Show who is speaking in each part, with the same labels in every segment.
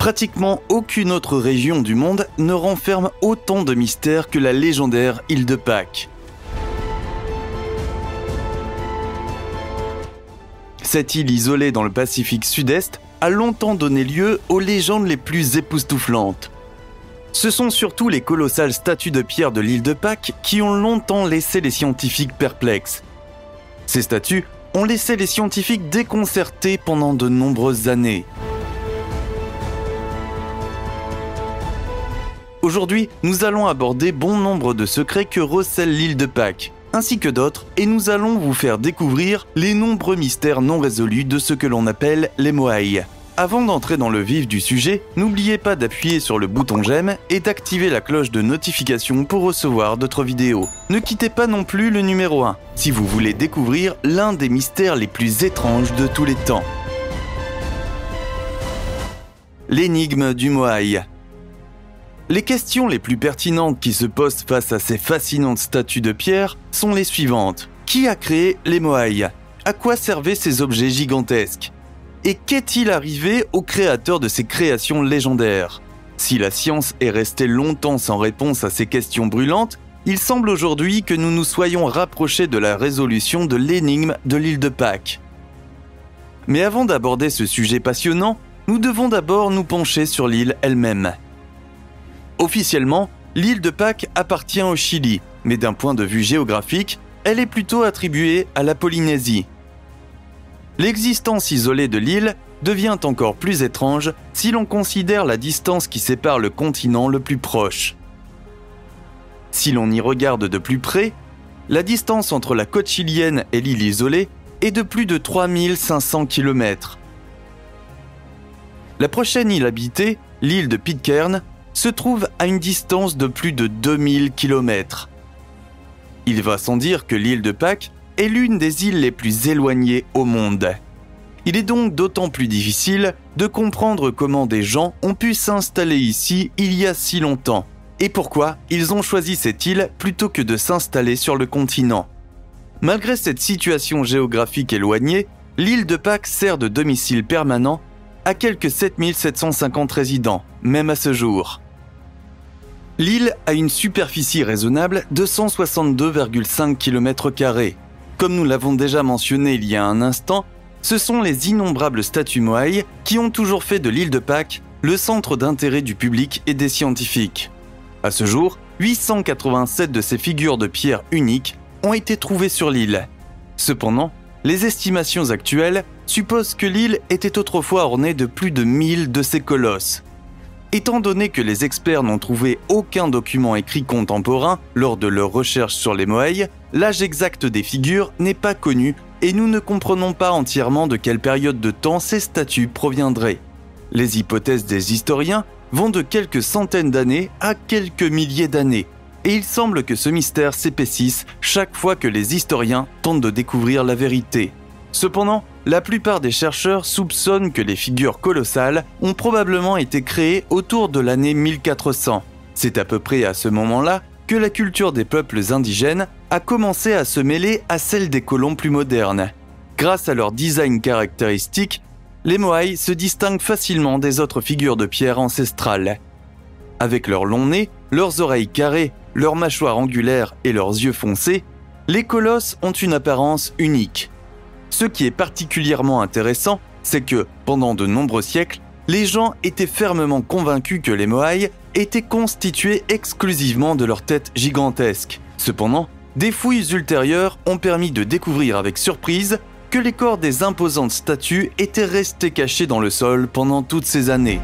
Speaker 1: Pratiquement aucune autre région du monde ne renferme autant de mystères que la légendaire île de Pâques. Cette île isolée dans le Pacifique Sud-Est a longtemps donné lieu aux légendes les plus époustouflantes. Ce sont surtout les colossales statues de pierre de l'île de Pâques qui ont longtemps laissé les scientifiques perplexes. Ces statues ont laissé les scientifiques déconcertés pendant de nombreuses années. Aujourd'hui, nous allons aborder bon nombre de secrets que recèle l'île de Pâques, ainsi que d'autres, et nous allons vous faire découvrir les nombreux mystères non résolus de ce que l'on appelle les Moai. Avant d'entrer dans le vif du sujet, n'oubliez pas d'appuyer sur le bouton j'aime et d'activer la cloche de notification pour recevoir d'autres vidéos. Ne quittez pas non plus le numéro 1, si vous voulez découvrir l'un des mystères les plus étranges de tous les temps. L'énigme du Moai. Les questions les plus pertinentes qui se posent face à ces fascinantes statues de pierre sont les suivantes. Qui a créé les Moai? À quoi servaient ces objets gigantesques? Et qu'est-il arrivé aux créateurs de ces créations légendaires? Si la science est restée longtemps sans réponse à ces questions brûlantes, il semble aujourd'hui que nous nous soyons rapprochés de la résolution de l'énigme de l'île de Pâques. Mais avant d'aborder ce sujet passionnant, nous devons d'abord nous pencher sur l'île elle-même. Officiellement, l'île de Pâques appartient au Chili, mais d'un point de vue géographique, elle est plutôt attribuée à la Polynésie. L'existence isolée de l'île devient encore plus étrange si l'on considère la distance qui sépare le continent le plus proche. Si l'on y regarde de plus près, la distance entre la côte chilienne et l'île isolée est de plus de 3500 km. La prochaine île habitée, l'île de Pitcairn, se trouve à une distance de plus de 2000 km. Il va sans dire que l'île de Pâques est l'une des îles les plus éloignées au monde. Il est donc d'autant plus difficile de comprendre comment des gens ont pu s'installer ici il y a si longtemps, et pourquoi ils ont choisi cette île plutôt que de s'installer sur le continent. Malgré cette situation géographique éloignée, l'île de Pâques sert de domicile permanent à quelques 7750 résidents, même à ce jour. L'île a une superficie raisonnable de 162,5 km². Comme nous l'avons déjà mentionné il y a un instant, ce sont les innombrables statues Moai qui ont toujours fait de l'île de Pâques le centre d'intérêt du public et des scientifiques. À ce jour, 887 de ces figures de pierre uniques ont été trouvées sur l'île. Cependant, les estimations actuelles supposent que l'île était autrefois ornée de plus de 1000 de ces colosses. Étant donné que les experts n'ont trouvé aucun document écrit contemporain lors de leurs recherches sur les Moai, l'âge exact des figures n'est pas connu et nous ne comprenons pas entièrement de quelle période de temps ces statues proviendraient. Les hypothèses des historiens vont de quelques centaines d'années à quelques milliers d'années, et il semble que ce mystère s'épaississe chaque fois que les historiens tentent de découvrir la vérité. Cependant, la plupart des chercheurs soupçonnent que les figures colossales ont probablement été créées autour de l'année 1400. C'est à peu près à ce moment-là que la culture des peuples indigènes a commencé à se mêler à celle des colons plus modernes. Grâce à leur design caractéristique, les Moai se distinguent facilement des autres figures de pierre ancestrales. Avec leur long nez, leurs oreilles carrées, leurs mâchoires angulaires et leurs yeux foncés, les colosses ont une apparence unique. Ce qui est particulièrement intéressant, c'est que, pendant de nombreux siècles, les gens étaient fermement convaincus que les Moai étaient constitués exclusivement de leurs têtes gigantesques. Cependant, des fouilles ultérieures ont permis de découvrir avec surprise que les corps des imposantes statues étaient restés cachés dans le sol pendant toutes ces années.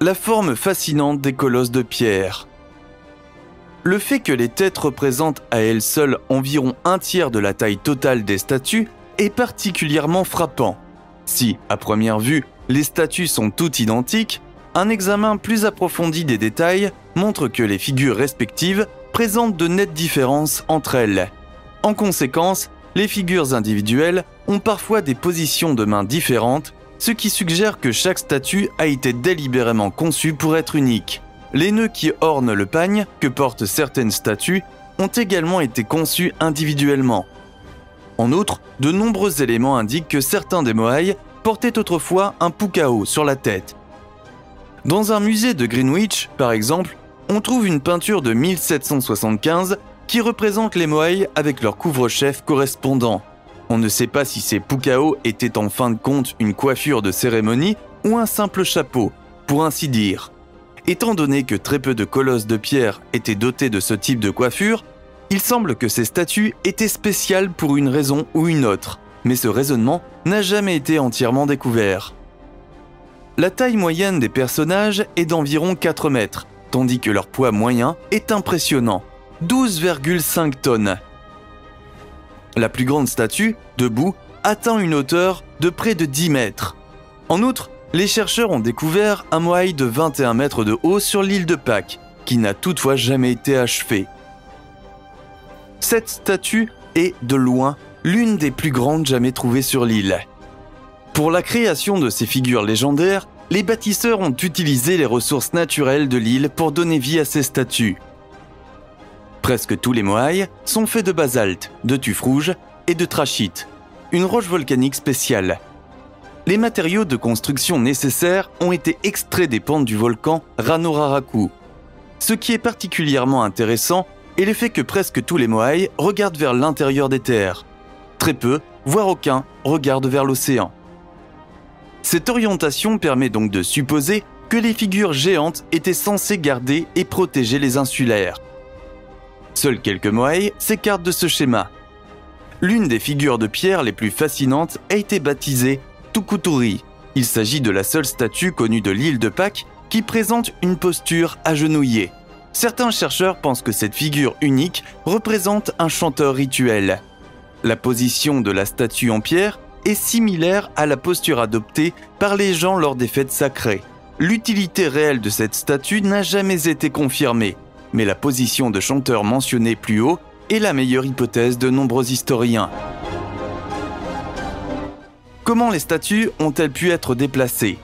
Speaker 1: La forme fascinante des colosses de pierre. Le fait que les têtes représentent à elles seules environ un tiers de la taille totale des statues est particulièrement frappant. Si, à première vue, les statues sont toutes identiques, un examen plus approfondi des détails montre que les figures respectives présentent de nettes différences entre elles. En conséquence, les figures individuelles ont parfois des positions de mains différentes, ce qui suggère que chaque statue a été délibérément conçue pour être unique. Les nœuds qui ornent le pagne que portent certaines statues ont également été conçus individuellement. En outre, de nombreux éléments indiquent que certains des Moai portait autrefois un pukao sur la tête. Dans un musée de Greenwich, par exemple, on trouve une peinture de 1775 qui représente les Moai avec leur couvre-chef correspondant. On ne sait pas si ces pukao étaient en fin de compte une coiffure de cérémonie ou un simple chapeau, pour ainsi dire. Étant donné que très peu de colosses de pierre étaient dotés de ce type de coiffure, il semble que ces statues étaient spéciales pour une raison ou une autre, mais ce raisonnement n'a jamais été entièrement découvert. La taille moyenne des personnages est d'environ 4 mètres, tandis que leur poids moyen est impressionnant, 12,5 tonnes. La plus grande statue, debout, atteint une hauteur de près de 10 mètres. En outre, les chercheurs ont découvert un moai de 21 mètres de haut sur l'île de Pâques, qui n'a toutefois jamais été achevé. Cette statue est, de loin, l'une des plus grandes jamais trouvées sur l'île. Pour la création de ces figures légendaires, les bâtisseurs ont utilisé les ressources naturelles de l'île pour donner vie à ces statues. Presque tous les moai sont faits de basalte, de tuf rouge et de trachyte, une roche volcanique spéciale. Les matériaux de construction nécessaires ont été extraits des pentes du volcan Ranoraraku. Ce qui est particulièrement intéressant est le fait que presque tous les moai regardent vers l'intérieur des terres. Très peu, voire aucun, regardent vers l'océan. Cette orientation permet donc de supposer que les figures géantes étaient censées garder et protéger les insulaires. Seuls quelques moai s'écartent de ce schéma. L'une des figures de pierre les plus fascinantes a été baptisée Tukuturi. Il s'agit de la seule statue connue de l'île de Pâques qui présente une posture agenouillée. Certains chercheurs pensent que cette figure unique représente un chanteur rituel. La position de la statue en pierre est similaire à la posture adoptée par les gens lors des fêtes sacrées. L'utilité réelle de cette statue n'a jamais été confirmée, mais la position de chanteur mentionnée plus haut est la meilleure hypothèse de nombreux historiens. Comment les statues ont-elles pu être déplacées ?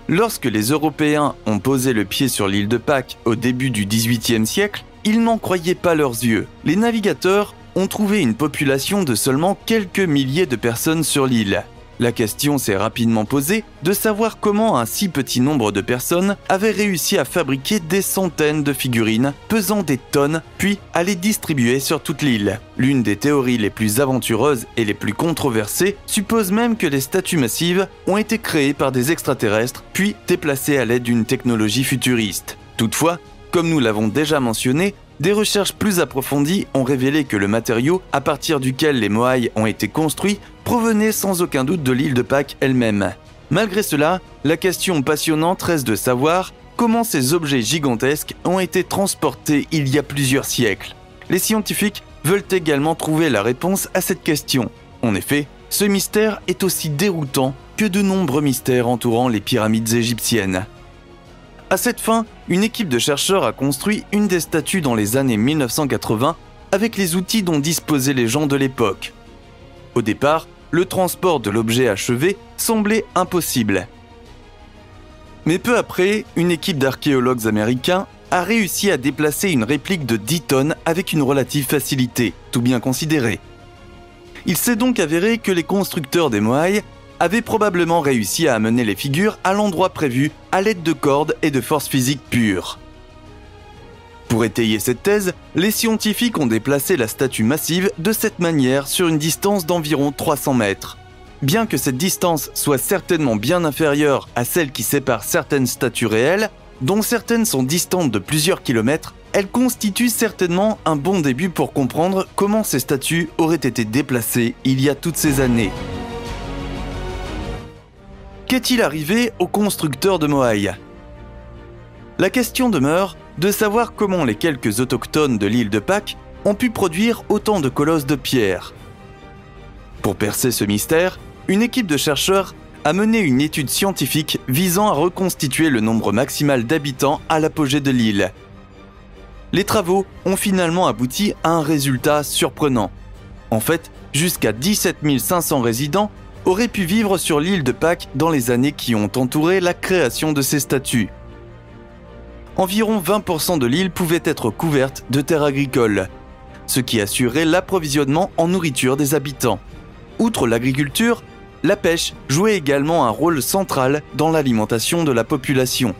Speaker 1: Lorsque les Européens ont posé le pied sur l'île de Pâques au début du XVIIIe siècle, ils n'en croyaient pas leurs yeux. Les navigateurs ont trouvé une population de seulement quelques milliers de personnes sur l'île. La question s'est rapidement posée de savoir comment un si petit nombre de personnes avaient réussi à fabriquer des centaines de figurines pesant des tonnes, puis à les distribuer sur toute l'île. L'une des théories les plus aventureuses et les plus controversées suppose même que les statues massives ont été créées par des extraterrestres, puis déplacées à l'aide d'une technologie futuriste. Toutefois, comme nous l'avons déjà mentionné, des recherches plus approfondies ont révélé que le matériau à partir duquel les moai ont été construits provenait sans aucun doute de l'île de Pâques elle-même. Malgré cela, la question passionnante reste de savoir comment ces objets gigantesques ont été transportés il y a plusieurs siècles. Les scientifiques veulent également trouver la réponse à cette question. En effet, ce mystère est aussi déroutant que de nombreux mystères entourant les pyramides égyptiennes. À cette fin, une équipe de chercheurs a construit une des statues dans les années 1980 avec les outils dont disposaient les gens de l'époque. Au départ, le transport de l'objet achevé semblait impossible. Mais peu après, une équipe d'archéologues américains a réussi à déplacer une réplique de 10 tonnes avec une relative facilité, tout bien considéré. Il s'est donc avéré que les constructeurs des moai avaient probablement réussi à amener les figures à l'endroit prévu à l'aide de cordes et de force physique pure. Pour étayer cette thèse, les scientifiques ont déplacé la statue massive de cette manière sur une distance d'environ 300 mètres. Bien que cette distance soit certainement bien inférieure à celle qui sépare certaines statues réelles, dont certaines sont distantes de plusieurs kilomètres, elle constitue certainement un bon début pour comprendre comment ces statues auraient été déplacées il y a toutes ces années. Qu'est-il arrivé aux constructeurs de moai ? La question demeure de savoir comment les quelques autochtones de l'île de Pâques ont pu produire autant de colosses de pierre. Pour percer ce mystère, une équipe de chercheurs a mené une étude scientifique visant à reconstituer le nombre maximal d'habitants à l'apogée de l'île. Les travaux ont finalement abouti à un résultat surprenant. En fait, jusqu'à 17 500 résidents auraient pu vivre sur l'île de Pâques dans les années qui ont entouré la création de ces statues. Environ 20% de l'île pouvait être couverte de terres agricoles, ce qui assurait l'approvisionnement en nourriture des habitants. Outre l'agriculture, la pêche jouait également un rôle central dans l'alimentation de la population.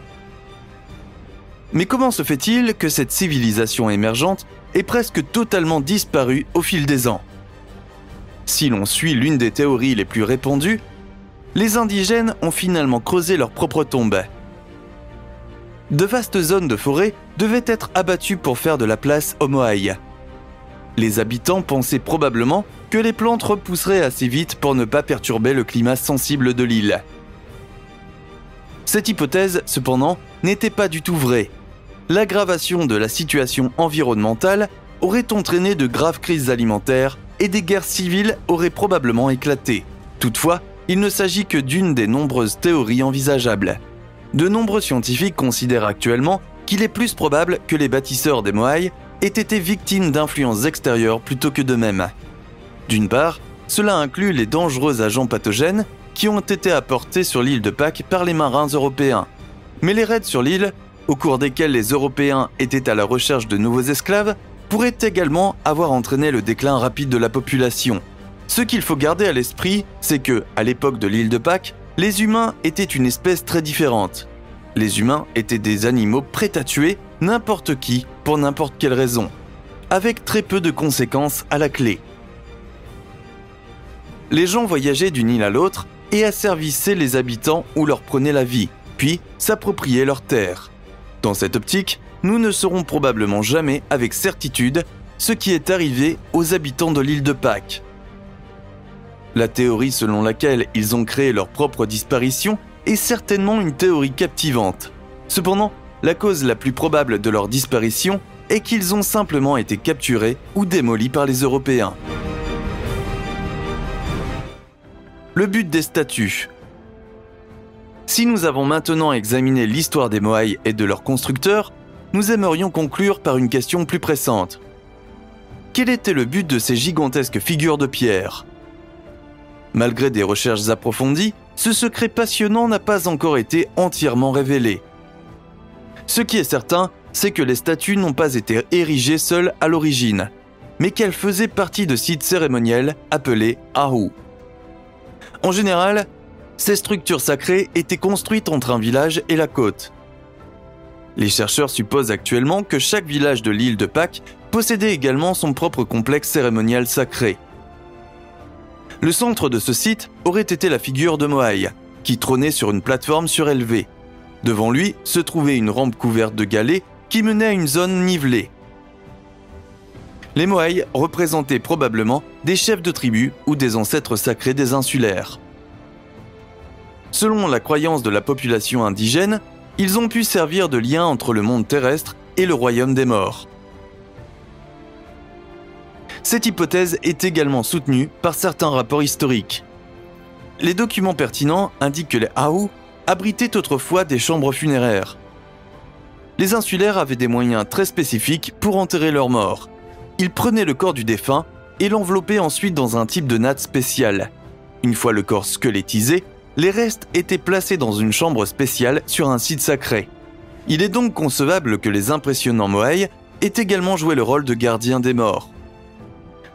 Speaker 1: Mais comment se fait-il que cette civilisation émergente ait presque totalement disparu au fil des ans? Si l'on suit l'une des théories les plus répandues, les indigènes ont finalement creusé leur propre tombe. De vastes zones de forêt devaient être abattues pour faire de la place aux Moaïs. Les habitants pensaient probablement que les plantes repousseraient assez vite pour ne pas perturber le climat sensible de l'île. Cette hypothèse, cependant, n'était pas du tout vraie. L'aggravation de la situation environnementale aurait entraîné de graves crises alimentaires et des guerres civiles auraient probablement éclaté. Toutefois, il ne s'agit que d'une des nombreuses théories envisageables. De nombreux scientifiques considèrent actuellement qu'il est plus probable que les bâtisseurs des Moaïs aient été victimes d'influences extérieures plutôt que d'eux-mêmes. D'une part, cela inclut les dangereux agents pathogènes qui ont été apportés sur l'île de Pâques par les marins européens. Mais les raids sur l'île, au cours desquels les Européens étaient à la recherche de nouveaux esclaves, pourraient également avoir entraîné le déclin rapide de la population. Ce qu'il faut garder à l'esprit, c'est que, à l'époque de l'île de Pâques, les humains étaient une espèce très différente. Les humains étaient des animaux prêts à tuer n'importe qui pour n'importe quelle raison, avec très peu de conséquences à la clé. Les gens voyageaient d'une île à l'autre et asservissaient les habitants ou leur prenaient la vie, puis s'appropriaient leurs terres. Dans cette optique, nous ne saurons probablement jamais avec certitude ce qui est arrivé aux habitants de l'île de Pâques. La théorie selon laquelle ils ont créé leur propre disparition est certainement une théorie captivante. Cependant, la cause la plus probable de leur disparition est qu'ils ont simplement été capturés ou démolis par les Européens. Le but des statues. Si nous avons maintenant examiné l'histoire des Moaïs et de leurs constructeurs, nous aimerions conclure par une question plus pressante. Quel était le but de ces gigantesques figures de pierre ? Malgré des recherches approfondies, ce secret passionnant n'a pas encore été entièrement révélé. Ce qui est certain, c'est que les statues n'ont pas été érigées seules à l'origine, mais qu'elles faisaient partie de sites cérémoniels appelés ahou. En général, ces structures sacrées étaient construites entre un village et la côte. Les chercheurs supposent actuellement que chaque village de l'île de Pâques possédait également son propre complexe cérémonial sacré. Le centre de ce site aurait été la figure de Moaïs, qui trônait sur une plateforme surélevée. Devant lui se trouvait une rampe couverte de galets qui menait à une zone nivelée. Les Moaïs représentaient probablement des chefs de tribu ou des ancêtres sacrés des insulaires. Selon la croyance de la population indigène, ils ont pu servir de lien entre le monde terrestre et le royaume des morts. Cette hypothèse est également soutenue par certains rapports historiques. Les documents pertinents indiquent que les ahou abritaient autrefois des chambres funéraires. Les insulaires avaient des moyens très spécifiques pour enterrer leurs morts. Ils prenaient le corps du défunt et l'enveloppaient ensuite dans un type de natte spéciale. Une fois le corps squelettisé, les restes étaient placés dans une chambre spéciale sur un site sacré. Il est donc concevable que les impressionnants Moaïs aient également joué le rôle de gardiens des morts.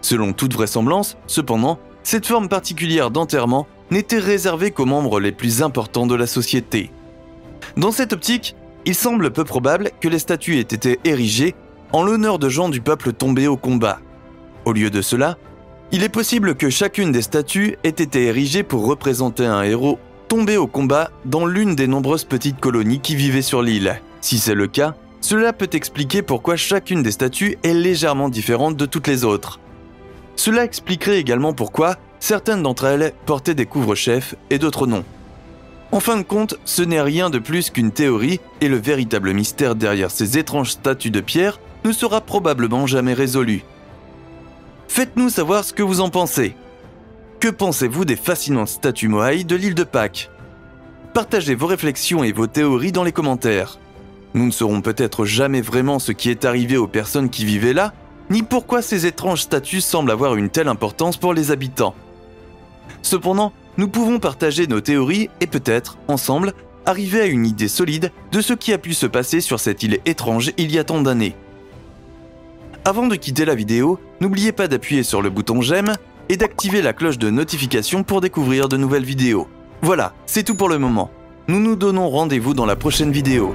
Speaker 1: Selon toute vraisemblance, cependant, cette forme particulière d'enterrement n'était réservée qu'aux membres les plus importants de la société. Dans cette optique, il semble peu probable que les statues aient été érigées en l'honneur de gens du peuple tombés au combat. Au lieu de cela, il est possible que chacune des statues ait été érigée pour représenter un héros tombé au combat dans l'une des nombreuses petites colonies qui vivaient sur l'île. Si c'est le cas, cela peut expliquer pourquoi chacune des statues est légèrement différente de toutes les autres. Cela expliquerait également pourquoi certaines d'entre elles portaient des couvre-chefs et d'autres non. En fin de compte, ce n'est rien de plus qu'une théorie et le véritable mystère derrière ces étranges statues de pierre ne sera probablement jamais résolu. Faites-nous savoir ce que vous en pensez. Que pensez-vous des fascinantes statues Moaïs de l'île de Pâques ? Partagez vos réflexions et vos théories dans les commentaires. Nous ne saurons peut-être jamais vraiment ce qui est arrivé aux personnes qui vivaient là, ni pourquoi ces étranges statues semblent avoir une telle importance pour les habitants. Cependant, nous pouvons partager nos théories et peut-être, ensemble, arriver à une idée solide de ce qui a pu se passer sur cette île étrange il y a tant d'années. Avant de quitter la vidéo, n'oubliez pas d'appuyer sur le bouton j'aime et d'activer la cloche de notification pour découvrir de nouvelles vidéos. Voilà, c'est tout pour le moment. Nous nous donnons rendez-vous dans la prochaine vidéo.